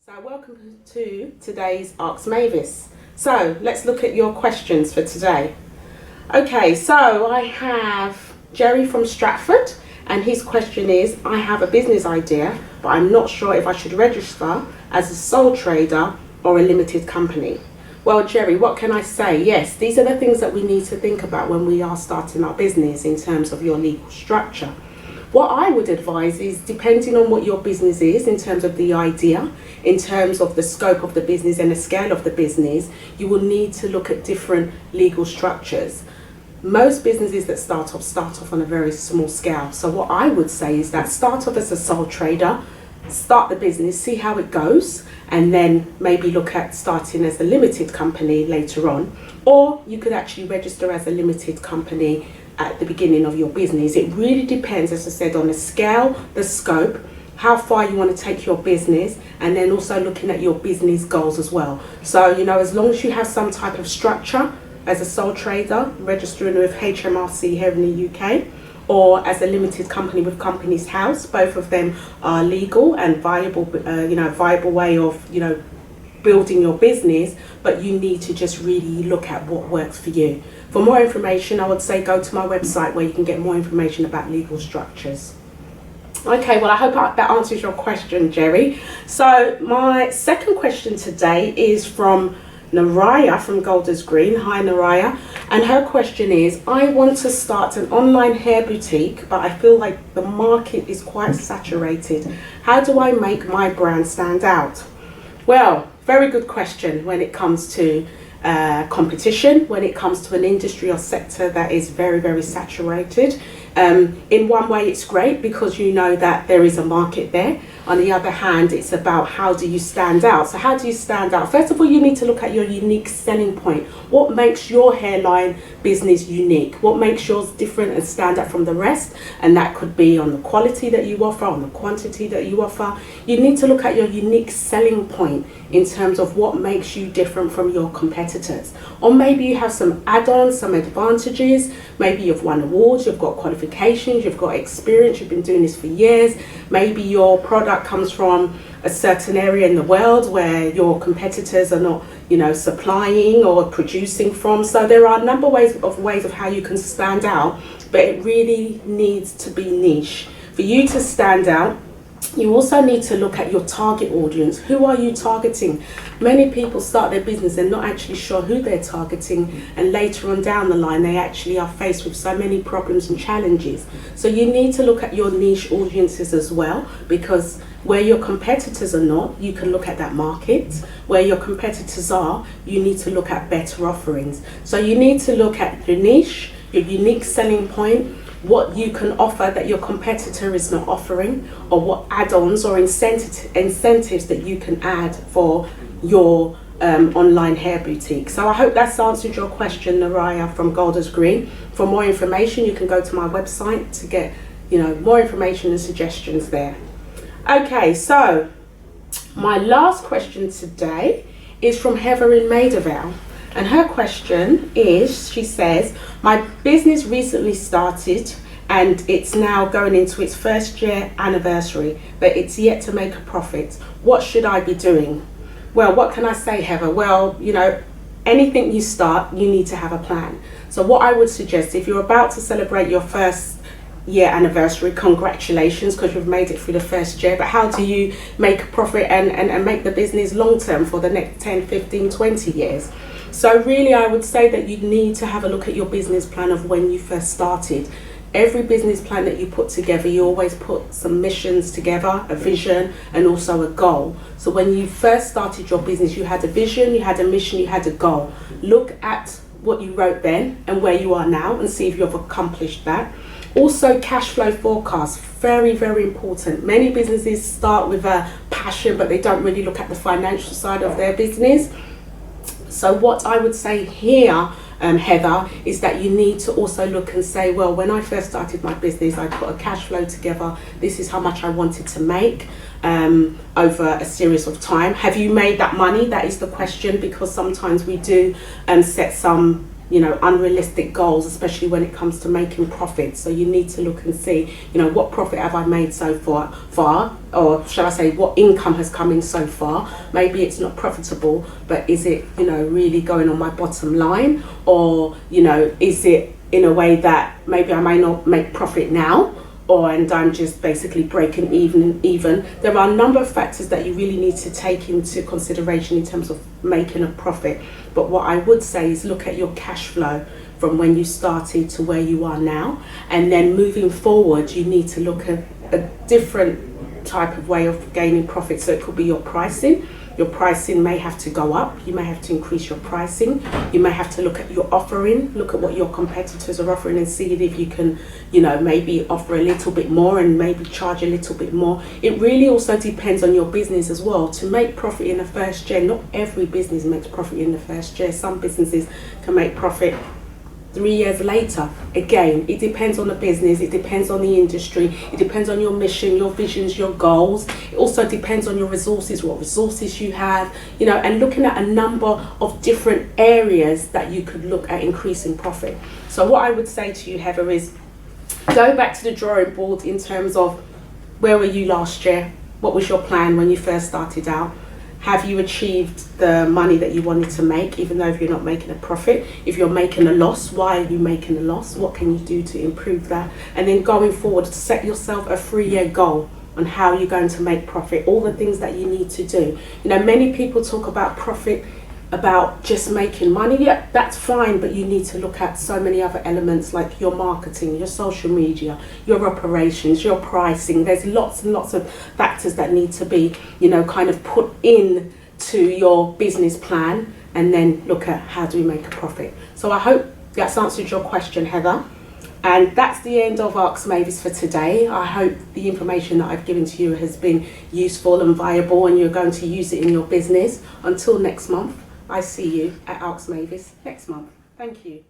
So welcome to today's Ask Mavis. So let's look at your questions for today. Okay, so I have Jerry from Stratford, and his question is, I have a business idea, but I'm not sure if I should register as a sole trader or a limited company. Well, Jerry, what can I say? Yes, these are the things that we need to think about when we are starting our business in terms of your legal structure. What I would advise is, depending on what your business is, in terms of the idea, in terms of the scope of the business and the scale of the business, you will need to look at different legal structures. Most businesses that start off on a very small scale. So what I would say is that start off as a sole trader, start the business, see how it goes, and then maybe look at starting as a limited company later on. Or you could actually register as a limited company at the beginning of your business. It really depends, as I said, on the scale, the scope, how far you want to take your business, and then also looking at your business goals as well. So, as long as you have some type of structure as a sole trader, registering with HMRC here in the UK, or as a limited company with Companies House, both of them are legal and viable, viable way of, building your business, but you need to just really look at what works for you. For more information, I would say go to my website where you can get more information about legal structures. Okay, well, I hope that answers your question, Jerry. So my second question today is from Naraya from Golders Green. Hi, Naraya. And her question is, I want to start an online hair boutique, but I feel like the market is quite saturated. How do I make my brand stand out? Well, very good question when it comes to competition, when it comes to an industry or sector that is very, very saturated. In one way, it's great because you know that there is a market there. On the other hand, it's about how do you stand out. So how do you stand out? First of all, you need to look at your unique selling point. What makes your hairline business unique? What makes yours different and stand out from the rest? And that could be on the quality that you offer, on the quantity that you offer. You need to look at your unique selling point in terms of what makes you different from your competitors. Or maybe you have some add-ons, some advantages. Maybe you've won awards, you've got qualifications, you've got experience, you've been doing this for years. Maybe your product comes from a certain area in the world where your competitors are not, supplying or producing from. So there are a number of ways of how you can stand out, but it really needs to be niche. For you to stand out, you also need to look at your target audience. Who are you targeting? Many people start their business and not actually sure who they're targeting, and later on down the line they actually are faced with so many problems and challenges. So you need to look at your niche audiences as well, because where your competitors are not, you can look at that market. Where your competitors are, you need to look at better offerings. So you need to look at your niche, your unique selling point, what you can offer that your competitor is not offering, or what add-ons or incentives that you can add for your online hair boutique. So I hope that's answered your question, Naraya from Golders Green. For more information, you can go to my website to get more information and suggestions there. Okay, so my last question today is from Heather in Maidavale. And her question is, she says, my business recently started and it's now going into its first year anniversary, but it's yet to make a profit. What should I be doing? Well, what can I say, Heather? Well, anything you start, you need to have a plan. So what I would suggest, if you're about to celebrate your first year anniversary, congratulations, because you've made it through the first year, but how do you make a profit and make the business long term for the next 10, 15, 20 years? So really, I would say that you need to have a look at your business plan of when you first started. Every business plan that you put together, you always put some missions together, a vision, and also a goal. So when you first started your business, you had a vision, you had a mission, you had a goal. Look at what you wrote then and where you are now and see if you've accomplished that. Also, cash flow forecast, very, very important. Many businesses start with a passion, but they don't really look at the financial side of their business. So what I would say here, Heather, is that you need to also look and say, well, when I first started my business, I put a cash flow together. This is how much I wanted to make over a series of time. Have you made that money? That is the question, because sometimes we do set some unrealistic goals, especially when it comes to making profit. So you need to look and see, what profit have I made so far, or shall I say, what income has come in so far. Maybe it's not profitable, but is it, really going on my bottom line, or, is it in a way that maybe I may not make profit now, and I'm just basically breaking even. There are a number of factors that you really need to take into consideration in terms of making a profit. But what I would say is look at your cash flow from when you started to where you are now, and then moving forward you need to look at a different type of way of gaining profit. So it could be your pricing. Your pricing may have to go up. You may have to increase your pricing. You may have to look at your offering, look at what your competitors are offering, and see if you can, maybe offer a little bit more and maybe charge a little bit more. It really also depends on your business as well. To make profit in the first year, not every business makes profit in the first year. Some businesses can make profit 3 years later. Again, it depends on the business, it depends on the industry, it depends on your mission, your visions, your goals. It also depends on your resources, what resources you have, and looking at a number of different areas that you could look at increasing profit. So what I would say to you, Heather, is go back to the drawing board in terms of where were you last year? What was your plan when you first started out? Have you achieved the money that you wanted to make, even though if you're not making a profit? If you're making a loss, why are you making a loss? What can you do to improve that? And then going forward, set yourself a 3-year goal on how you're going to make profit, all the things that you need to do. Many people talk about profit, about just making money. Yeah, that's fine, but you need to look at so many other elements like your marketing, your social media, your operations, your pricing. There's lots and lots of factors that need to be, kind of put in to your business plan, and then look at how do we make a profit. So I hope that's answered your question, Heather. And that's the end of Ask Mavis for today. I hope the information that I've given to you has been useful and viable, and you're going to use it in your business. Until next month, I see you at Ask Mavis next month. Thank you.